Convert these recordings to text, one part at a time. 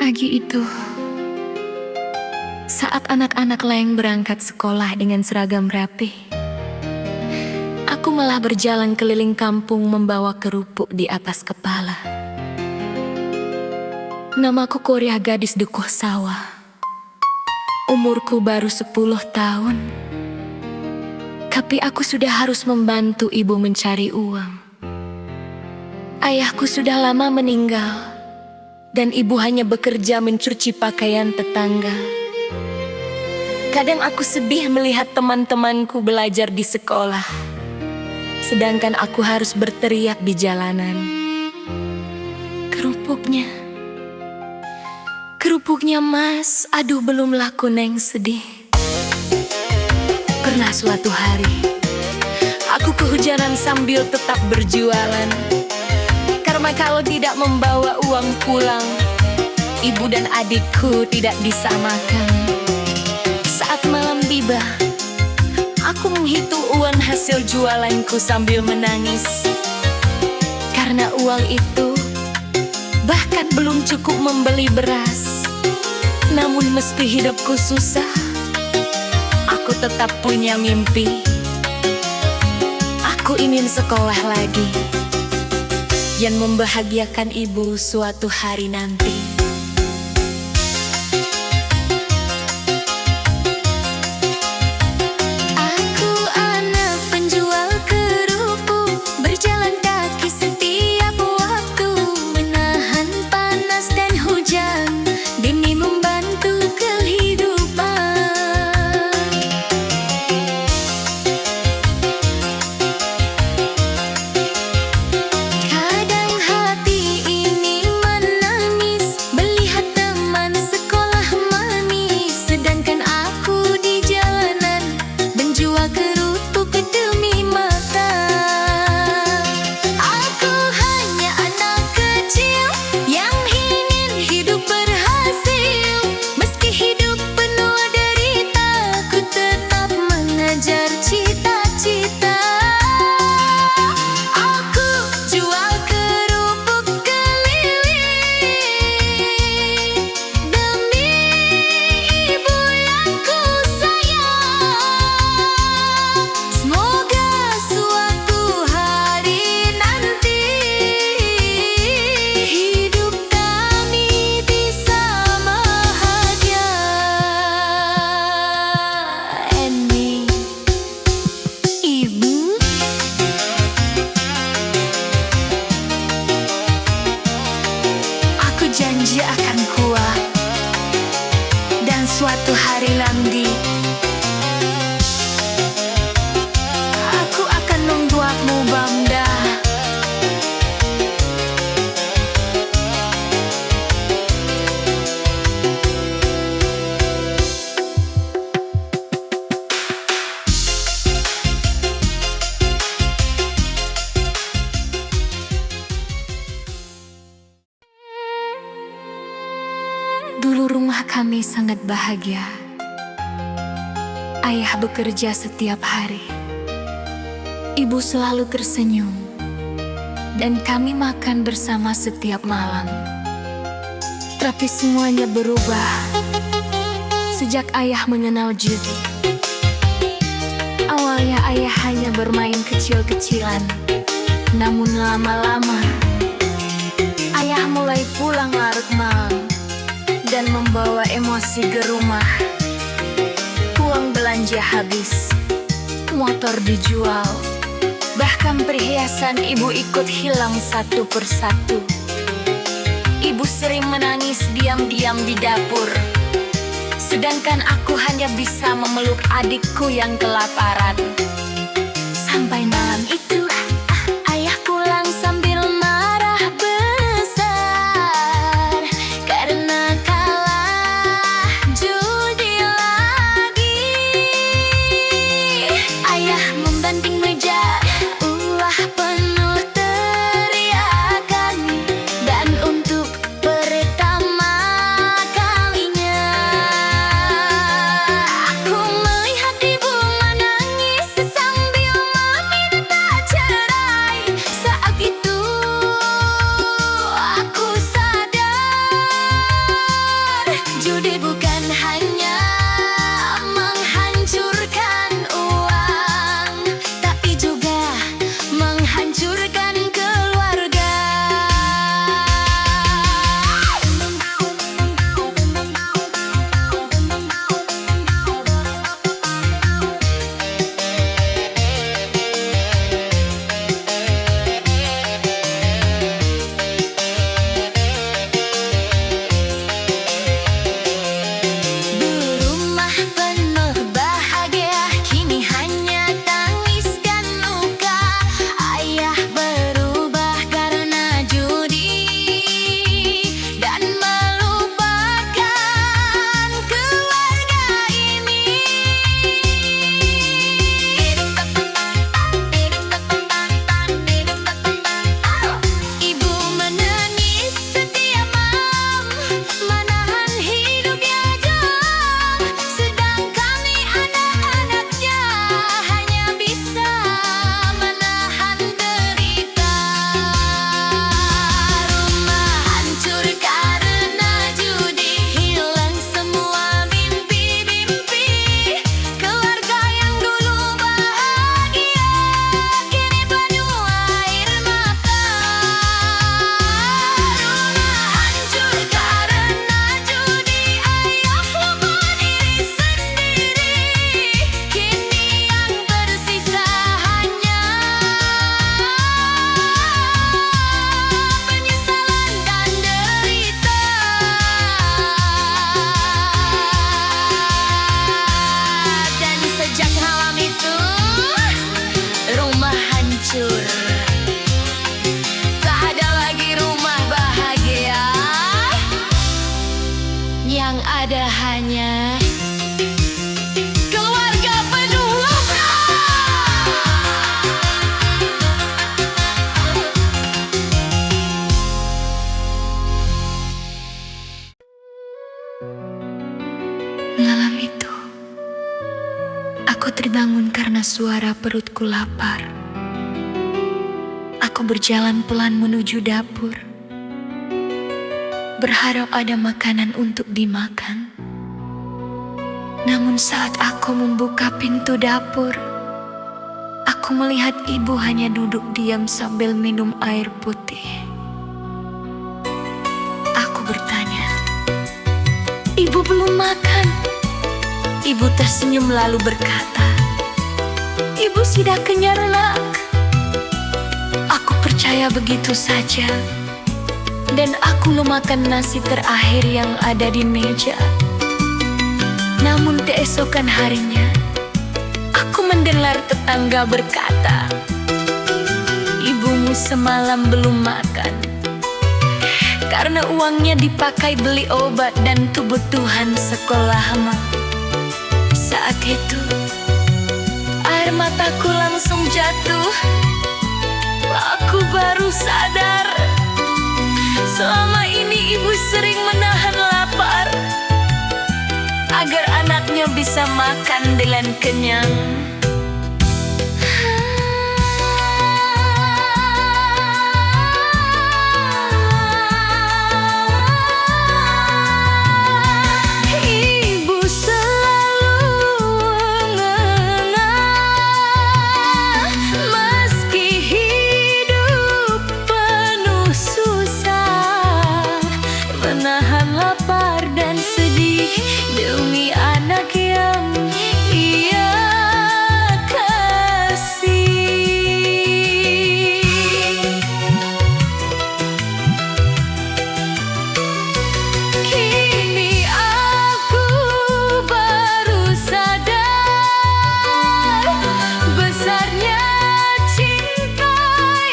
Pagi itu, saat anak-anak lain berangkat sekolah dengan seragam rapi, aku malah berjalan keliling kampung membawa kerupuk di atas kepala. Namaku Korea, gadis dukuh sawah. Umurku baru 10 tahun, tapi aku sudah harus membantu ibu mencari uang. Ayahku sudah lama meninggal, dan ibu hanya bekerja mencuci pakaian tetangga. Kadang aku sedih melihat teman-temanku belajar di sekolah, sedangkan aku harus berteriak di jalanan. Kerupuknya mas, aduh belum laku neng, sedih. Pernah suatu hari, aku kehujanan sambil tetap berjualan. Karena kalau tidak membawa uang pulang, ibu dan adikku tidak bisa makan. Saat malam tiba, aku menghitung uang hasil jualanku sambil menangis. Karena uang itu bahkan belum cukup membeli beras. Namun meski hidupku susah, aku tetap punya mimpi. Aku ingin sekolah lagi yang membahagiakan ibu suatu hari nanti. Aku anak penjual kerupuk, berjalan kaki setiap waktu, menahan panas dan hujan demi membantu kehidupan. Janji akan kuat, dan suatu hari nanti aku akan membuatmu bangga. Dulu rumah kami sangat bahagia. Ayah bekerja setiap hari, ibu selalu tersenyum, dan kami makan bersama setiap malam. Tapi semuanya berubah sejak ayah mengenal judi. Awalnya ayah hanya bermain kecil-kecilan, namun lama-lama ayah mulai pulang larut malam dan membawa emosi ke rumah. Uang belanja habis, motor dijual, bahkan perhiasan ibu ikut hilang satu persatu. Ibu sering menangis diam-diam di dapur, sedangkan aku hanya bisa memeluk adikku yang kelaparan. Sampai malam itu, ayah pulang sambil marah besar karena banting meja, ulah penuh teriakan, dan untuk pertama kalinya aku melihat ibu menangis sambil meminta cara. ada hanya keluarga penuh lapar. Malam itu, aku terbangun karena suara perutku lapar. Aku berjalan pelan menuju dapur, berharap ada makanan untuk dimakan. Namun saat aku membuka pintu dapur, aku melihat ibu hanya duduk diam sambil minum air putih. Aku bertanya, "Ibu belum makan?" Ibu tersenyum lalu berkata, "Ibu sudah kenyang, nak." Aku percaya begitu saja, dan aku memakan nasi terakhir yang ada di meja. Namun keesokan harinya, aku mendengar tetangga berkata, "Ibumu semalam belum makan karena uangnya dipakai beli obat dan kebutuhan sekolahmu." Saat itu, air mataku langsung jatuh. Aku baru sadar, selama ini ibu sering menahan lapar agar anaknya bisa makan dengan kenyang. Ibu selalu mengenang, meski hidup penuh susah, menahan lapar dan sedih demi anak yang ia kasih. Kini aku baru sadar besarnya cinta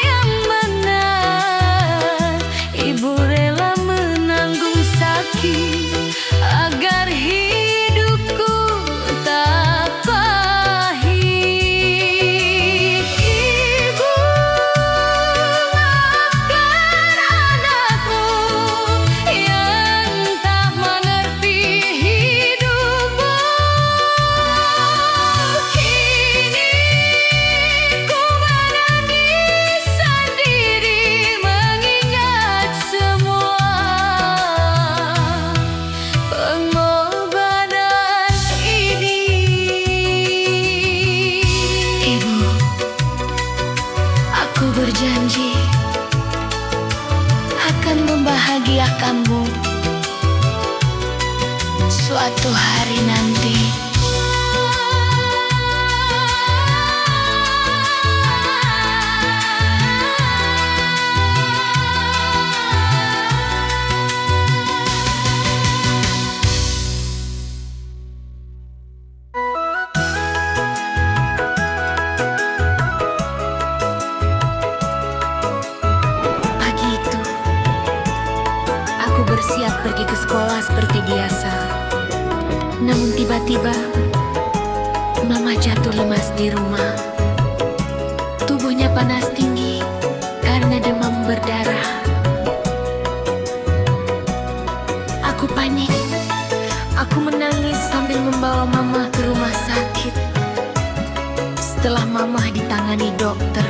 yang benar. Ibu rela menanggung sakit agar hidupku tak pahit. Ibu, maafkan anakku yang tak mengerti hidupmu. Kini ku menangis sendiri mengingat semua pengorbanan ini. Ibu, aku berjanji akan membahagiakanmu suatu hari nanti. Pagi itu, aku bersiap pergi ke sekolah seperti biasa. Namun tiba-tiba, Mama jatuh lemas di rumah. Tubuhnya panas tinggi karena demam berdarah. Aku panik. Aku menangis sambil membawa Mama ke rumah sakit. Setelah Mama ditangani dokter,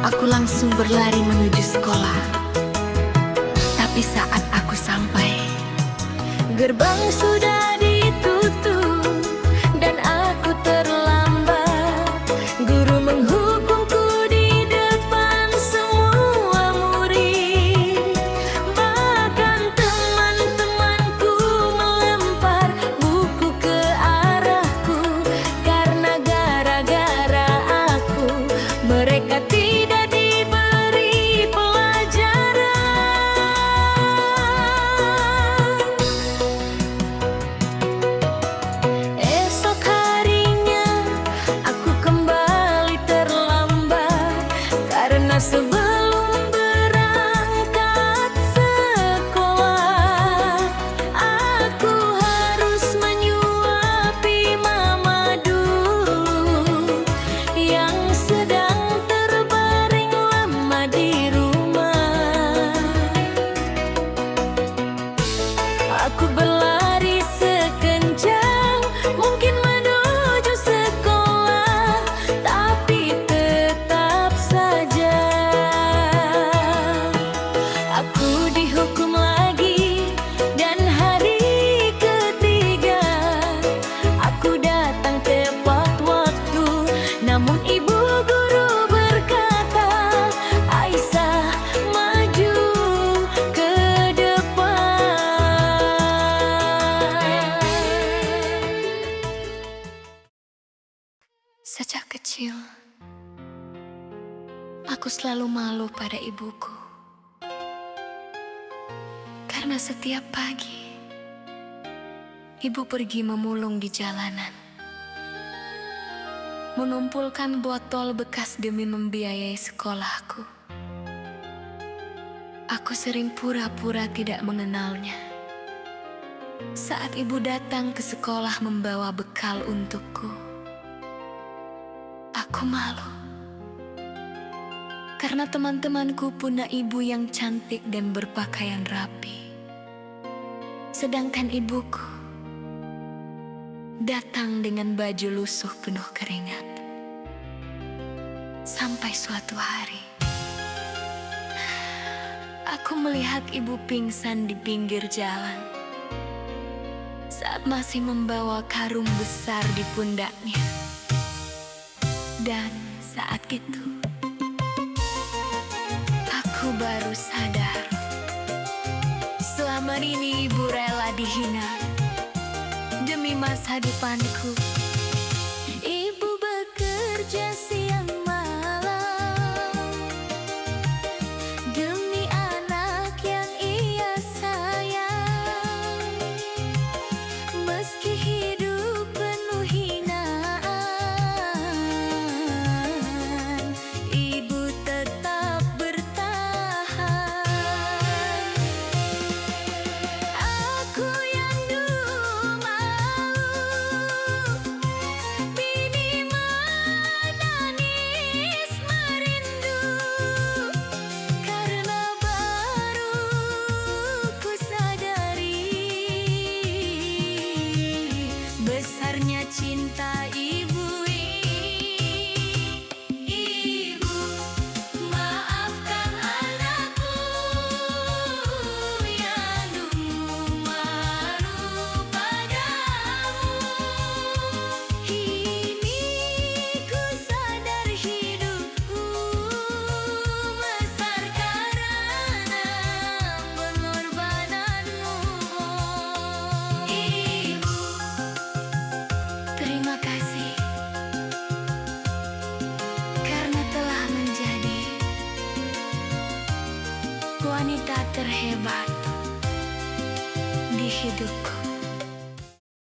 aku langsung berlari menuju sekolah. Tapi saat aku sampai, gerbang sudah ditutup dan aku terlambat. Guru menghukumku di depan semua murid. Bahkan teman-temanku melempar buku ke arahku karena gara-gara aku mereka tidak diberi pelajaran. selalu malu pada ibuku. Karena setiap pagi, ibu pergi memulung di jalanan, menumpulkan botol bekas demi membiayai sekolahku. Aku sering pura-pura tidak mengenalnya. Saat ibu datang ke sekolah membawa bekal untukku, aku malu. Karena teman-temanku punya ibu yang cantik dan berpakaian rapi. Sedangkan ibuku datang dengan baju lusuh penuh keringat. Sampai suatu hari, aku melihat ibu pingsan di pinggir jalan saat masih membawa karung besar di pundaknya. Dan saat itu, aku baru sadar, selama ini ibu rela dihina demi masa depanku. Ibu bekerja siang malam demi anak yang ia sayang. Meski hidup penuh hinaan, ibu tetap bertahan. Aku yang dulu malu, kini menangis merindu. Karena baru ku sadari besarnya cinta ibu. Ibu, maafkan anakku yang dulu malu padamu. Kini ku sadar hidupku besar karena pengorbananmu. Ibu, terima kasih karena telah menjadi wanita terhebat di hidupku.